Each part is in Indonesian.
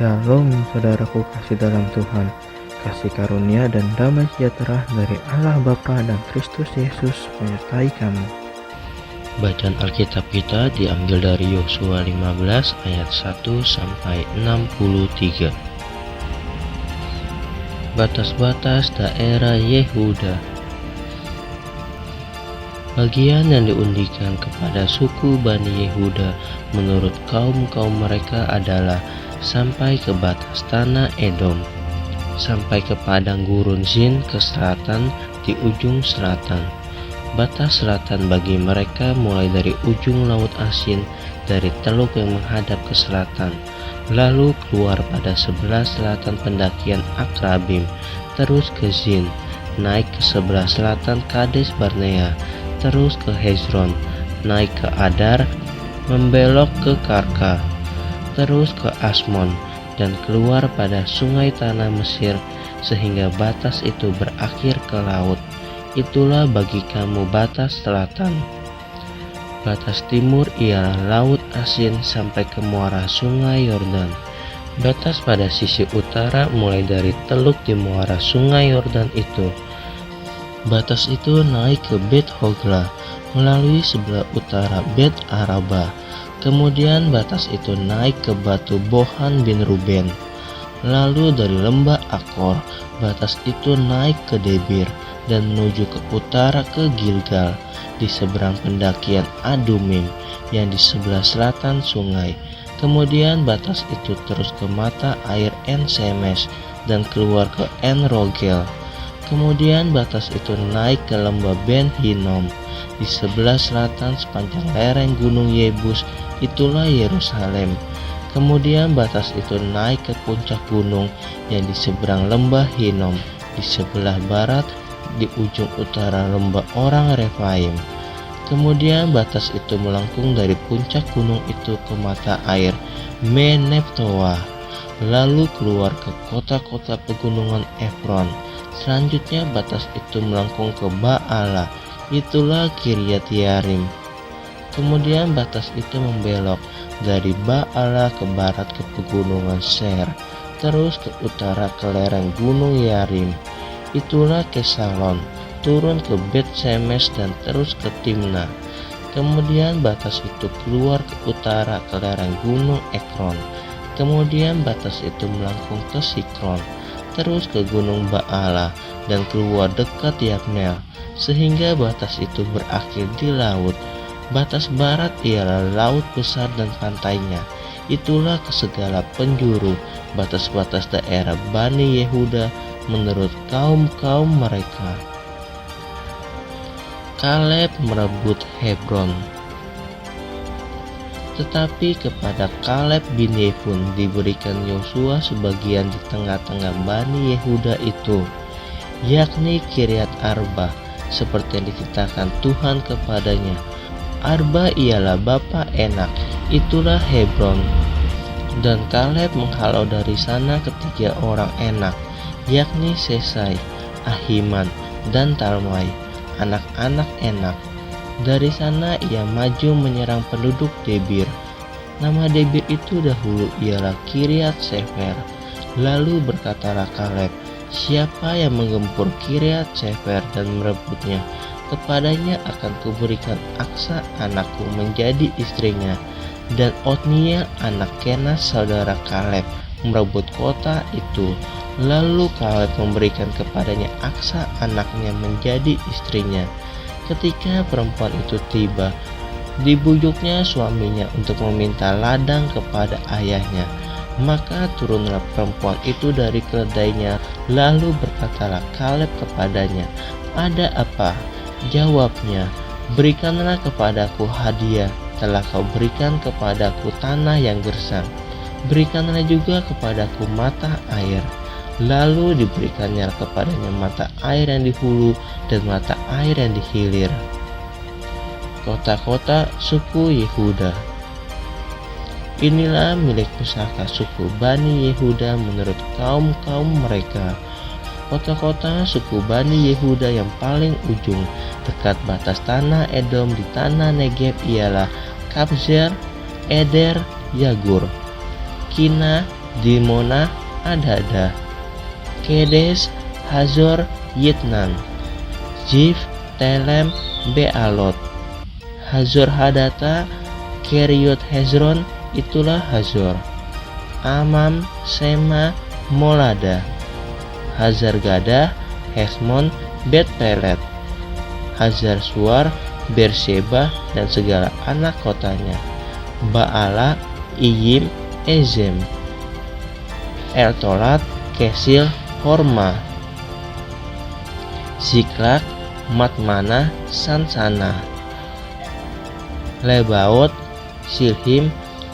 Shalom saudaraku kasih dalam Tuhan, kasih karunia dan damai sejahtera dari Allah Bapa dan Kristus Yesus menyertai kamu. Bacaan Alkitab kita diambil dari Yosua 15 ayat 1 sampai 63. Batas-batas daerah Yehuda. Bagian yang diundikan kepada suku Bani Yehuda menurut kaum-kaum mereka adalah sampai ke batas tanah Edom, sampai ke padang gurun Zin ke selatan di ujung selatan. Batas selatan bagi mereka mulai dari ujung Laut Asin, dari teluk yang menghadap ke selatan, lalu keluar pada sebelah selatan pendakian Akrabim, terus ke Zin, naik ke sebelah selatan Kades Barnea, terus ke Hezron, naik ke Adar, membelok ke Karka, terus ke Asmon, dan keluar pada sungai tanah Mesir, sehingga batas itu berakhir ke laut. Itulah bagi kamu batas selatan. Batas timur ialah Laut Asin sampai ke muara sungai Yordan. Batas pada sisi utara mulai dari teluk di muara sungai Yordan itu. Batas itu naik ke Bet Hogla melalui sebelah utara Bet Araba. Kemudian batas itu naik ke batu Bohan bin Ruben. Lalu dari lembah Akor, batas itu naik ke Debir dan menuju ke utara ke Gilgal di seberang pendakian Adumim yang di sebelah selatan sungai. Kemudian batas itu terus ke mata air En Semes dan keluar ke En Rogel. Kemudian batas itu naik ke lembah Ben Hinnom di sebelah selatan sepanjang lereng gunung Yebus, itulah Yerusalem. Kemudian batas itu naik ke puncak gunung yang di seberang lembah Hinnom di sebelah barat di ujung utara lembah orang Refaim. Kemudian batas itu melengkung dari puncak gunung itu ke mata air Meneptoa, lalu keluar ke kota-kota pegunungan Efron. Selanjutnya batas itu melengkung ke Baala, itulah Kiryat Yarim. Kemudian batas itu membelok dari Baala ke barat ke pegunungan Ser, terus ke utara ke lereng gunung Yarim, itulah Kesalon, turun ke Bet Semes dan terus ke Timna. Kemudian batas itu keluar ke utara ke lereng gunung Ekron. Kemudian batas itu melengkung ke Sikron, terus ke gunung Baala dan keluar dekat Yabnel, sehingga batas itu berakhir di laut. Batas barat ialah laut besar dan pantainya, itulah ke segala penjuru batas-batas daerah Bani Yehuda menurut kaum-kaum mereka. Kaleb merebut Hebron. Tetapi kepada Kaleb bin Yefun diberikan Yosua sebagian di tengah-tengah Bani Yehuda itu, yakni Kiryat Arba, seperti yang diceritakan Tuhan kepadanya. Arba ialah bapa Enak, itulah Hebron. Dan Kaleb menghalau dari sana ketiga orang Enak, yakni Sesai, Ahiman, dan Talmai, anak-anak Enak. Dari sana ia maju menyerang penduduk Debir. Nama Debir itu dahulu ialah Kiryat Sefer. Lalu berkatalah Kaleb, siapa yang menggempur Kiryat Sefer dan merebutnya, kepadanya akan kuberikan Aksa anakku menjadi istrinya. Dan Otniel anak Kenas saudara Kaleb merebut kota itu. Lalu Kaleb memberikan kepadanya Aksa anaknya menjadi istrinya. Ketika perempuan itu tiba, dibujuknya suaminya untuk meminta ladang kepada ayahnya. Maka turunlah perempuan itu dari keledainya, lalu berkatalah Kaleb kepadanya, ada apa? Jawabnya, berikanlah kepadaku hadiah, telah kau berikan kepadaku tanah yang gersang. Berikanlah juga kepadaku mata air. Lalu diberikannya kepadanya mata air yang di hulu dan mata air yang di hilir. Kota-kota suku Yehuda. Inilah milik pusaka suku Bani Yehuda menurut kaum-kaum mereka. Kota-kota suku Bani Yehuda yang paling ujung dekat batas tanah Edom di tanah Negeb ialah Kabzer, Eder, Yagur, Kina, Dimona Adada, Kedes Hazor Yitnan, Zif Telem Bealot, Hazor Hadata, Keriot Hezron, itulah Hazor, Amam Sema Molada, Hazar Gada, Hesmon, Bet Pelet, Hazar Suar, Berseba dan segala anak kotanya, Baala, Iyim, Ezem, Eltolat, Kesil, Horma, Ziklak, Matmana, Sansana, Lebaot, Silhim,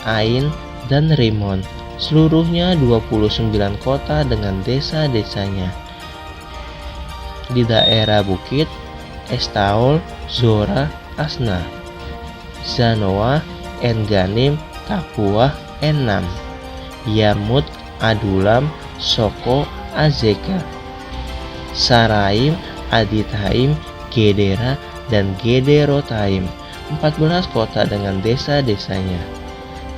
Ain, dan Rimon, seluruhnya 29 kota dengan desa-desanya. Di daerah bukit, Estaol, Zora, Asna, Zanoa, En-Ganim, Tapuah, Enam, Yarmut, Adulam, Soko, Azeka, Saraim, Aditaim, Gedera, dan Gederotaim, 14 kota dengan desa-desanya.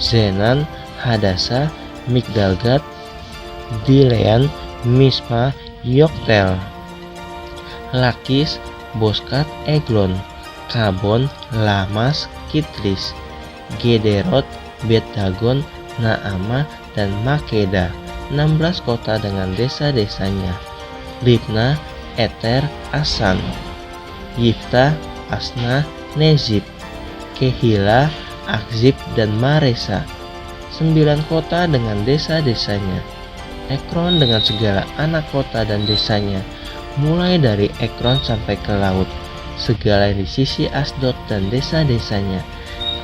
Zenan, Hadasa, Migdalgat, Dilean, Mispa, Yoktel, Lakis, Boskat, Eglon, Kabon, Lamas, Kitlis, Gederot, Bet-Dagon, Naama, dan Makeda, 16 kota dengan desa-desanya. Libna, Eter, Asan, Yifta, Asna, Nezib, Kehila, Akzib, dan Maresa, 9 kota dengan desa-desanya. Ekron dengan segala anak kota dan desanya, mulai dari Ekron sampai ke laut, segala yang di sisi Asdod dan desa-desanya.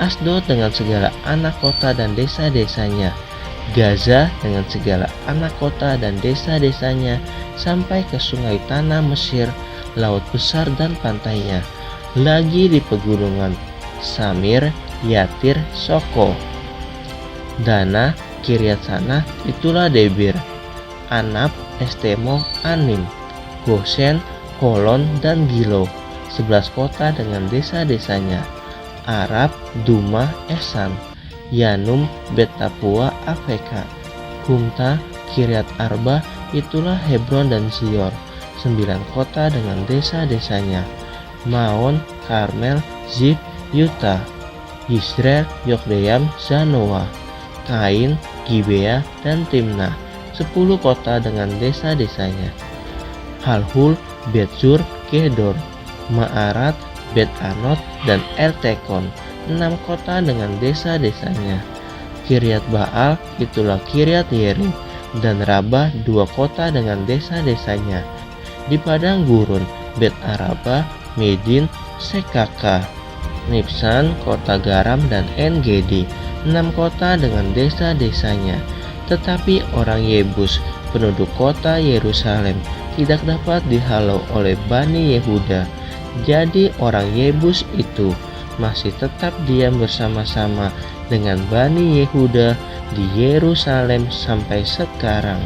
Asdod dengan segala anak kota dan desa-desanya, Gaza dengan segala anak kota dan desa-desanya, sampai ke sungai tanah Mesir, laut besar dan pantainya, lagi di pegunungan Samir, Yatir, Soko, Dana, Kiryat Sana, itulah Debir, Anab, Estemo, Anim, Gosen, Holon, dan Gilo, 11 kota dengan desa-desanya. Arab, Duma, Esan, Yanum, Bet-Tapua, Afeka, Humta, Kiryat Arba, itulah Hebron dan Zior, 9 kota dengan desa-desanya. Maon, Karmel, Zif, Yuta, Yisrael, Yokdeam, Zanoa, Kain, Gibea, dan Timna, 10 kota dengan desa-desanya. Halhul, Betzur, Gedor, Ma'arat, Bet-Anot, dan Eltekon, 6 kota dengan desa-desanya. Kiryat Baal, itulah Kiryat Yerim, dan Rabah, 2 kota dengan desa-desanya. Di padang gurun, Bet-Araba, Medin, Sekaka, Nipsan, kota garam, dan En-Gedi, 6 kota dengan desa-desanya. Tetapi orang Yebus, penduduk kota Yerusalem, tidak dapat dihalau oleh Bani Yehuda. Jadi orang Yebus itu masih tetap diam bersama-sama dengan Bani Yehuda di Yerusalem sampai sekarang.